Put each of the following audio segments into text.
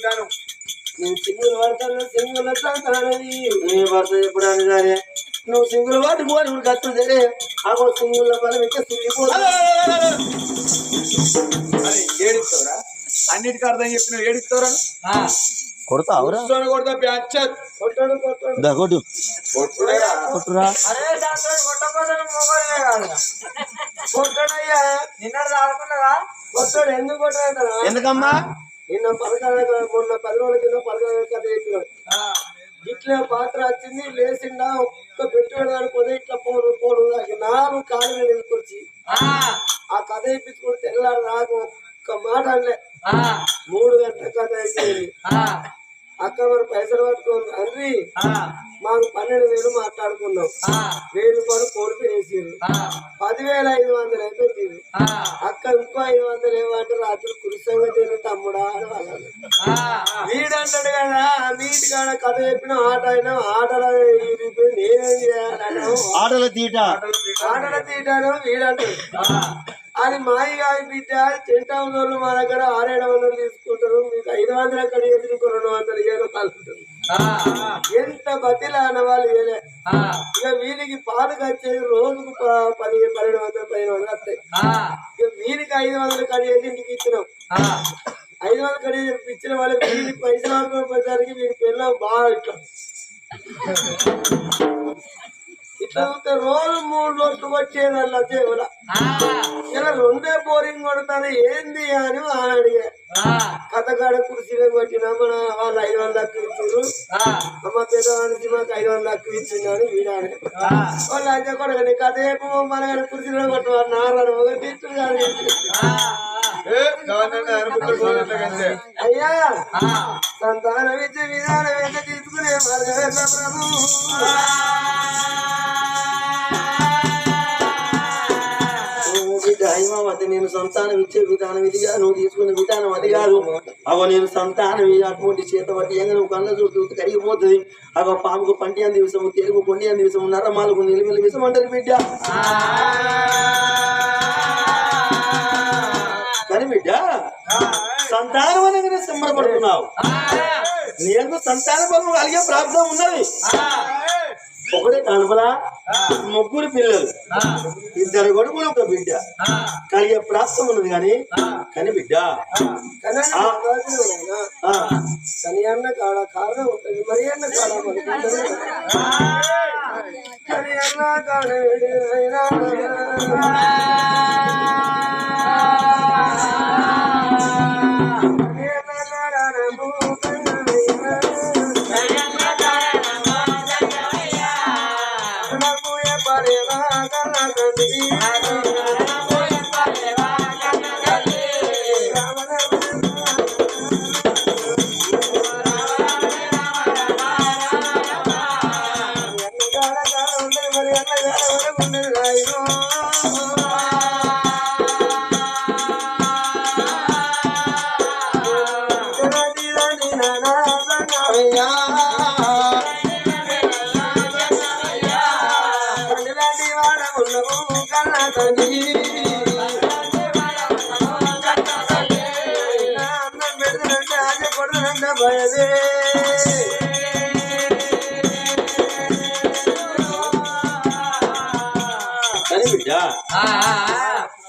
పడతాను. నేను సింగులు పడతాను సింగుల సంతానది నీ భర్త ఎప్పుడు అని సరే నువ్వు సింగులు పట్టుకోని నువ్వు కత్తు సరే ఆగో సింగుల బలం ఇంకా సింగిపోతా ఏడుస్తావురా అన్నిటికీ అర్థం చెప్పిన ఏడుస్తావురా కొడతా కొడతా ప్యాచర్ కొట్టాడు కొట్టు కొట్టురా కొట్టాడయ్యా నిన్న ఆడుకున్నదా కొట్టాడు ఎందుకు కొట్టాడు ఎందుకమ్మా నిన్న మొన్న 10 రోజుల కింద 10 రోజుల కథ చెప్పినాడు ఇట్లా పాత్ర వచ్చింది లేచిండా ఒక్క పెట్టుబడి ఆడుకోదే ఇట్లా పోడు 4 కాళ్ళు తీసుకొచ్చి ఆ కథ ఇప్పించుకుంటే తెల్లారు నాకు ఒక్క మాట అనలే 3 గంటల కథ అయిపోయింది అక్క మరి పైసలు పట్టుకోండి అర్రి మాకు 12,000 మాట్లాడుకున్నాం 1000 రూపాయలు కోడిపి వేసారు 10,500 అయిపోయింది అక్క ఇంకో 500 ఏమంటే రాత్రి కురిసంగా తిని తమ్ముడా అని వాళ్ళు వీడంటాడు కదా వీటి కాడ కథ చెప్పిన ఆట అయినా ఆటలో నేనేం చేయాలను ఆటల తీటాను వీడంటాడు అది మాయి కాదు బిడ్డ టెంట్ హౌస్ వాళ్ళు మా దగ్గర 600-700 తీసుకుంటారు మీకు 500 అక్కడ వేసి నీకు 200 ఇవ్వాలి ఉంటుంది ఎంత బతిలా అన్న వాళ్ళు ఇవ్వలే ఇక వీరికి పాలు వచ్చేది రోజుకు 1,200-1,500 వస్తాయి ఇక వీరికి 500 కడిగేసి ఇంటికి ఇచ్చినాం 500 కడిగేసి ఇచ్చిన వాళ్ళు వీరికి పైసలు ఆడుకోపోయేసరికి వీరి పిల్లలు బాగా ఇట్లా రోజు 3 రోజులు వచ్చేది అలా చేవల ఇలా 2 బోరింగ్ కొడతాను ఏంది అని ఆయన అడిగా కథకాడ కుర్చీలో కొట్టినా మన వాళ్ళు 500 లక్షలు ఇచ్చారు అమ్మ పెద్దవానికి మాకు 500 లక్షలు ఇచ్చింది అని వీడాడు వాళ్ళు అయితే కొడగని కథ చెప్పు మన కుర్చీలో కొట్టవారు నారాయణ ఒకటి అయ్యా సంతానం ఇచ్చే విధానం ఎంత తీసుకునే ప్రభు హైమావతి నేను సంతానం ఇచ్చే విధానం ఇదిగా నువ్వు తీసుకునే విధానం అది కాదు అగో నేను సంతానం అటువంటి చేత పట్టి ఏంగా నువ్వు కళ్ళ చూస్తూ కరిగిపోతుంది అగో పాముకు పంటి అని దివసము తెలుగు కొండి అని దివసము నరమాలకు నిలువెల విషం అంటారు బిడ్డ కానీ బిడ్డ సంతానం అనగానే సంబరపడుతున్నావు నీకు సంతాన బలం కలిగే ప్రాప్తం ఉన్నది ఒకటే కనపలా 3 పిల్లలు 2 కొడుకులు 1 బిడ్డ కలిగే ప్రాప్తం ఉన్నది కానీ బిడ్డ కని అన్న కాడ కారణం ఉంటుంది మరి అన్న కాడ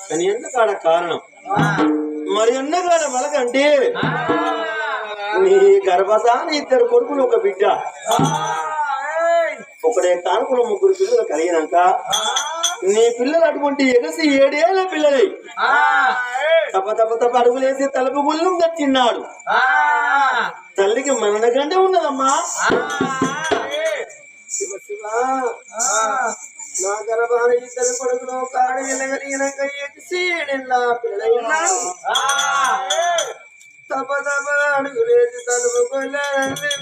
కానీ ఎండకాడ కారణం మరి ఎండకాడ బలకంటే నీ గర్భసాని 2 కొడుకులు 1 బిడ్డ ఒకడే కానుకలు 3 పిల్లలు కలిగినాక నీ పిల్లలు అటువంటి ఎగసి 7 ఏళ్ల పిల్లలై తప్ప అడుగులేసి తలుపు గుళ్ళు కట్టిన్నాడు తల్లికి మరణగండ ఉన్నదమ్మా నా గర్భాన 2 కొడుకులు 1 ఆడపిల్ల కలిగినాక ఎగసీడిల్లా పిల్లలు తప్ప అడుగులేసి తలుపు కొల్లాడే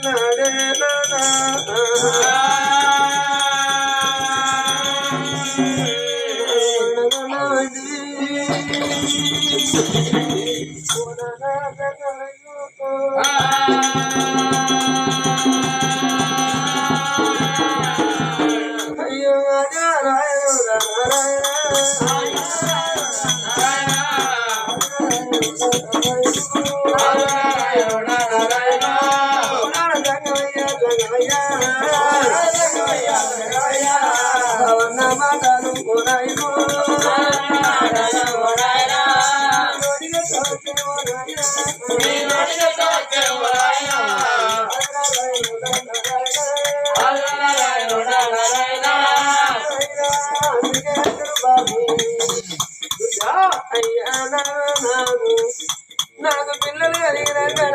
అయ్యో నారాయణ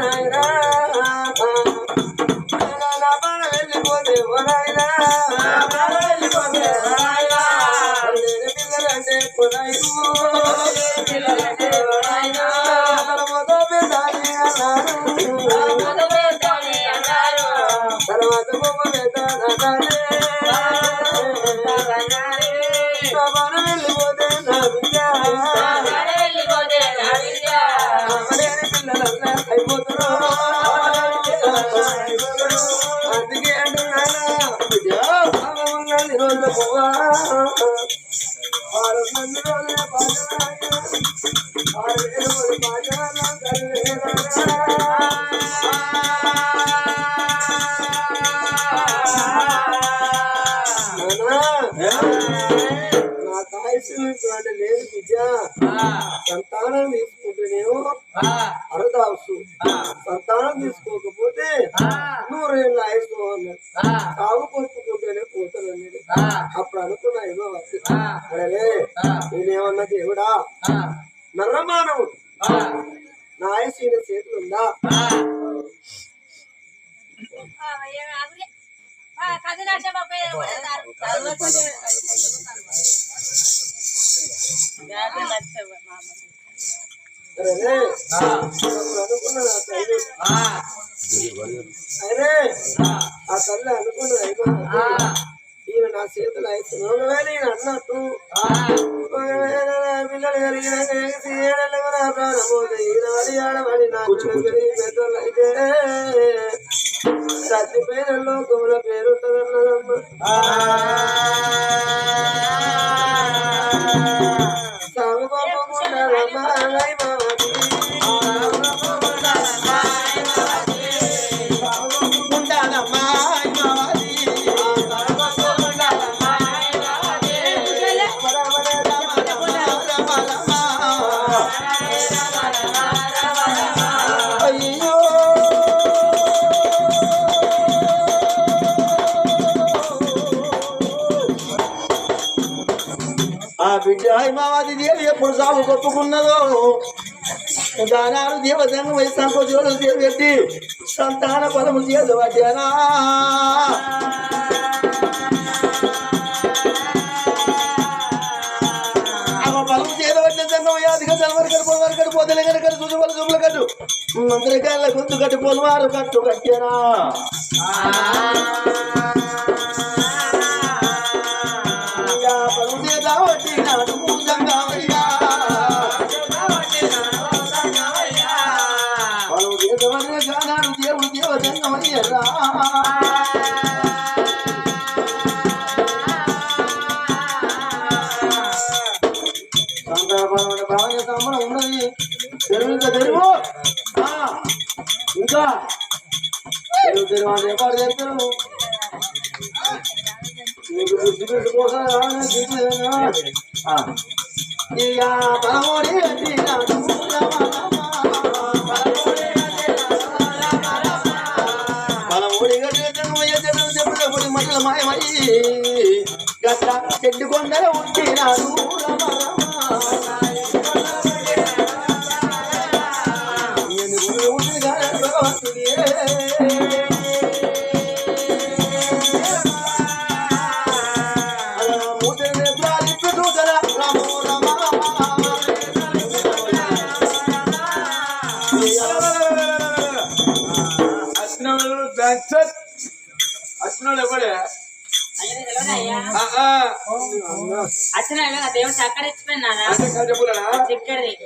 నాయనా నా బాణ వెళ్ళిపోతే ఓనాయనా పిల్లలంటే తర్వాత బొమ్మ వెళ్ళిపోతే నా బిడ్డ పిల్లలంతా అయిపోతున్నారు అందుకే అంటున్నానా రోజుల పోవా 6 మంది రోజుల నా కాయసు లేదు విద్య సంతానం తీసుకుంటేనేమో అరదాసు సంతానం తీసుకోకపోతే 100 ఏళ్ళ ఆయుసు అన్నాడు సాగు కొట్టుకుంటేనే పోతానన్నాడు అప్పుడు అనుకున్నా ఏమో అరే నేనేమన్నా దేవుడా నర్రమానవుడు నా ఆయుసు ఈయన చేతులు ఉందా అరే ఆ తల్లి అనుకున్నది అయిపోయింది ఈయన నా చేతులు అయిపోయింది ఒకవేళ ఈయన అన్నట్టు పిల్లలు కలిగిన ప్రాణమోదు ఈనాడు ఆడబడి నాకు పెద్దలు అయితే చచ్చిపోయిన లోకముల పేరుంటదన్నదమ్మ సాగు పంపకుంటారమ్మా బిడ్డ హిమావతి దేవి ఎప్పుడు సాగు కొట్టుకున్నదో దానాలు దేవతంగా వయసు సంకోచోలు చేపెట్టి సంతాన ఫలము చేదవట్యానా ఫలము చేదవట్టిన సంగమయాదిగా తలవరకడు పొలవరకడు పొదలు కనుక చూసుబలు చూపులు కట్టు మంత్రికాయల గొంతు కట్టు పొలవారు కట్టు కట్టానా ఫలము చేదవట్టి నాడు పూజంగా దేవుడు దేవతంగమయ్యరా భావన సంబరం ఉన్నది తెరువు ఇంకా తెరువు ఇంకా తెరువు తెరువు అని ఎక్కడ తెరువు నీకు బుద్ధి పెట్టుకోసం ఇక బలమోడి మటల మాయమయ్యి గట్ట చెడ్డు కొండల ఉంటినాడు అచ్చినోడు ఎవడే దేవుడు చక్కడ ఇచ్చిపోయినా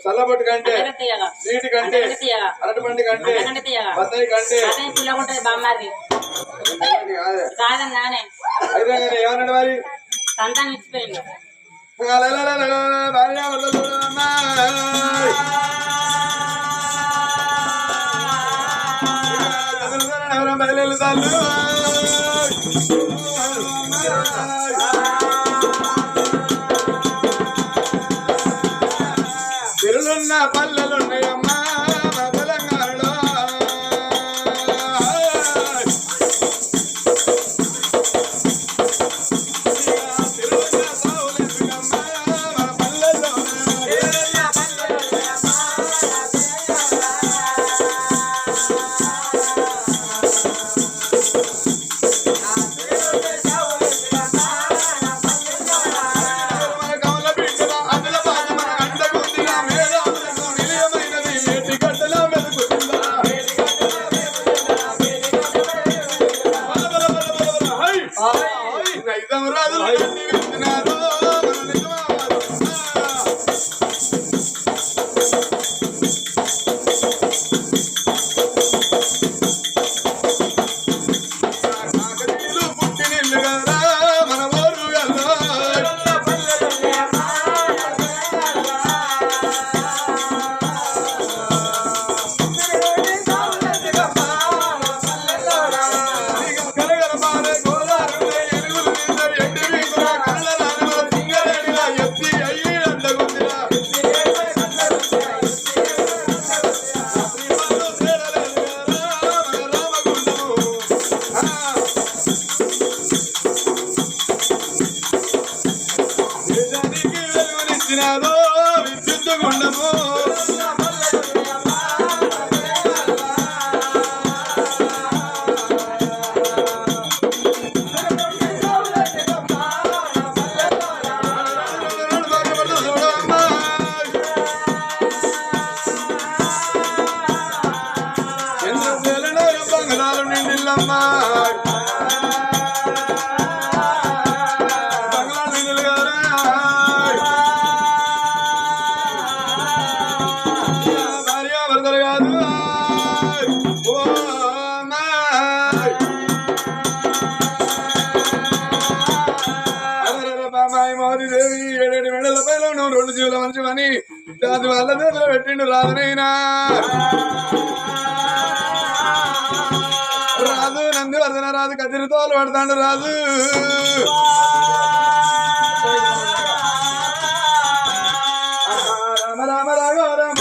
చల్లబొట్టు కంటే నీటి కంటే అరటి పండు కంటే బత్తాయి కంటే పిల్ల ఉంటది బామ్మారి కాదన్నానే ఏమన్నాడు మరి సంతానం ఇచ్చిపోయింది బయలుతాళ్ళు పిల్లలున్న పల్లెలున్నాయమ్మా తెలంగాణలో రెండు జీవుల మంచివని దాని వాళ్ళ మీద పెట్టిండు రాదునైనా రాదు నంది వర్ధన రాదు కదిరితోలు పడతాడు రాదు రామ రామ రాఘవ రామ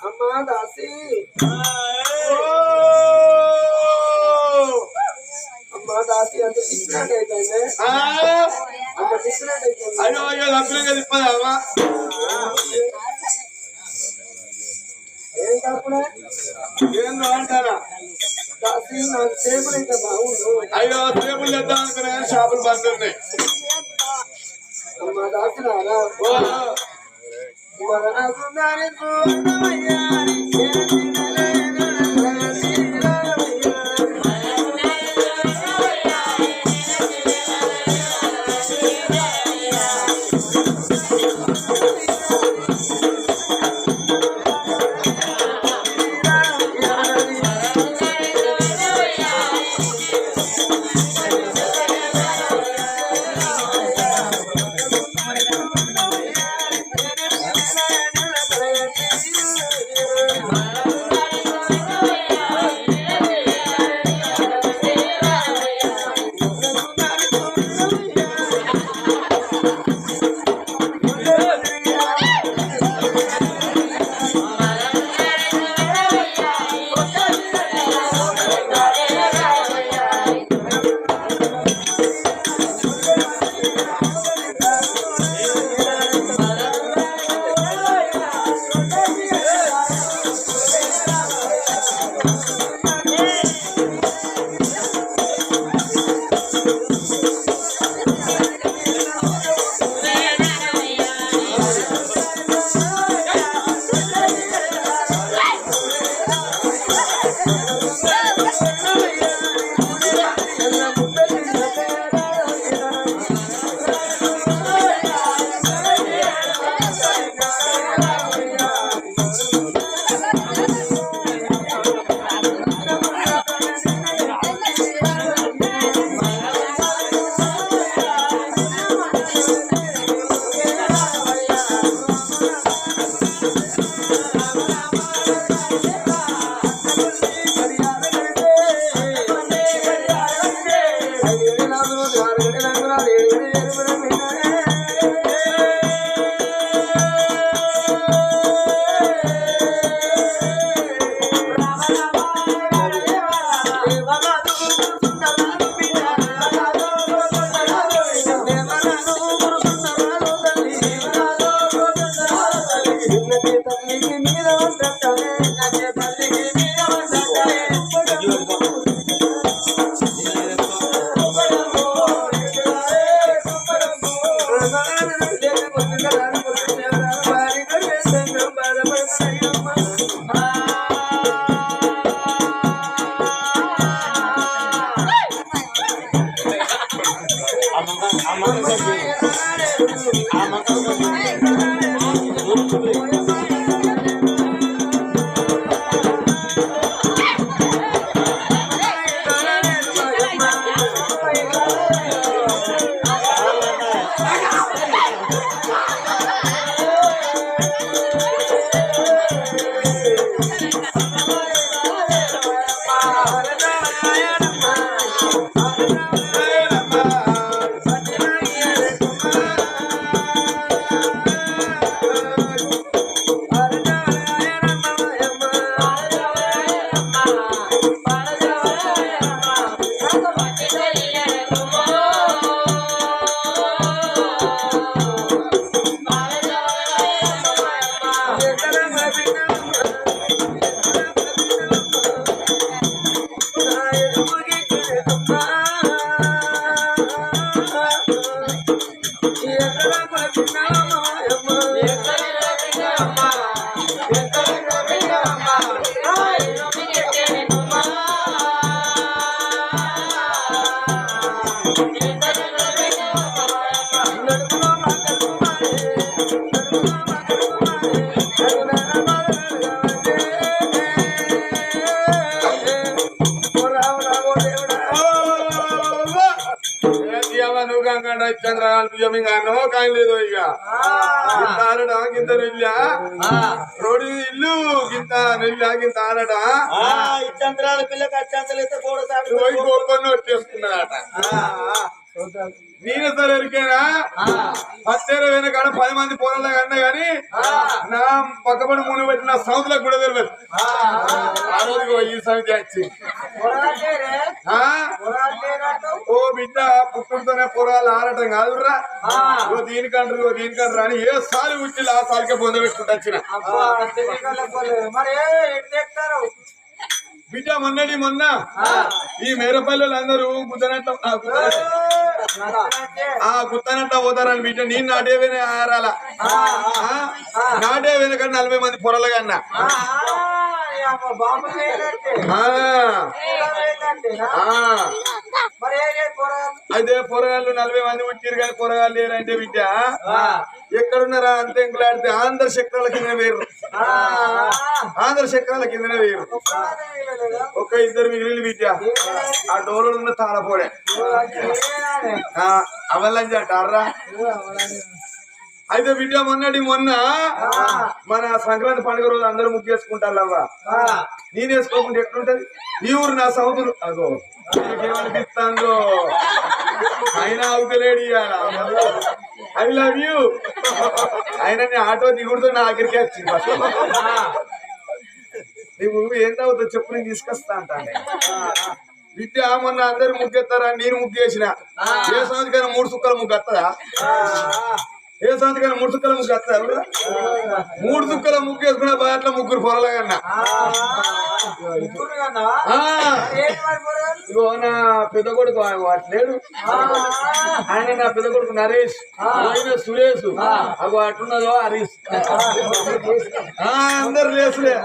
అమ్మా దాసి అమ్మా దాసి అంత తిప్పినట్టు అయిపోయింది అంత తిప్పినట్టు అయిపోయింది అయ్యో అయ్యో లభ్యంగా తిప్పదామా ఏం కాకుండా ఏం అంటారా దాసి నాకు టేబుల్ అయితే బాగుండు అయ్యో టేబుల్ తెద్దాం అనుకున్నా కానీ షాపులు బంద్ ఉన్నాయి అమ్మా దాసి రారా చిన్నటి తల్లికి మీద వంటనే నన్నే తల్లికి మీద వంటనే చంద్రకాంత్ జమీంగానో కాయం లేదు ఇక గింత ఆడట గింత నెల్లా రోడ్డు ఇల్లు గింత నెల్లా గింత ఆడట ఇచ్చంతరాల పిల్లకి అచ్చంతలు అయితే కూడతాడు పోయి గోపన్న వచ్చేసుకున్నాడట నేను సరే ఎరికేనా పత్తేర వెనకాడ 10 మంది పోరాళ్ళ కన్నా గాని నా పక్కపడి మును పెట్టిన సౌతులకు కూడా తెలియదు ఆ రోజు ఈ సమితి వచ్చి ఓ బిడ్డ పుట్టుడితోనే పొరాలు ఆడటం కాదురా ఓ దీనికంటారు అని ఏ సారి ఉచ్చి ఆ సారికే పొందబెట్టుకుంటూ వచ్చిన బిడ్డ మొన్న ఈ మేరపల్లెలు అందరూ గుద్దనట్ల గుత్తనట్ల పోతారని బిడ్డ నేను నాటేవేనే ఆరాల నాటే వెనక 40 మంది పొరలు కన్నా అయితే పొరగాళ్ళు 40 మంది ఉట్టిరు కానీ పొరగాళ్ళు లేరంటే బిడ్డ ఎక్కడున్నారా అంతే ఎంకులాడితే ఆంధ్ర చక్రాల కింద వేరు ఆంధ్ర చక్రాల కిందనే వేరు ఒక ఇద్దరు మిగిలిన బిడ్డ ఆ డోలు ఉన్న తాళపోడే అవల్లని అంటారా అయితే బిడ్డ మొన్న మన సంక్రాంతి పండుగ రోజు అందరూ ముగ్గేసుకుంటారు అవ్వ నేను వేసుకోకుండా ఎట్లుంటది ఈ ఊరు నా సౌతులు అగో ఏమనిపిస్తాందో ఆయన అవుతలేడు ఐ లవ్ యూ ఆయన నీ ఆటో దిగుడుతో నా ఆఖరికి వచ్చింది నువ్వు ఏం అవుతావు చెప్పు నేను తీసుకొస్తా అంటాను బిడ్డ మొన్న అందరు ముగ్గెత్తారా నేను ముగ్గేసిన ఏ సంవత్సరం 3 సుక్కల ముగ్గు వస్తుందా ఏ సంవత్సరం 3 సుక్కల ముగ్గు వస్తా 3 సుక్కల ముగ్గు వేసుకున్న బాట్ల ముగ్గురు పొరలగన్నా ఇగో నా పెద్ద కొడుకు లేడు ఆయన నా పెద్ద కొడుకు నరేష్ ఆయన సురేష్ అగో అట్టున్నదో హరీష్ అందరు లేసులే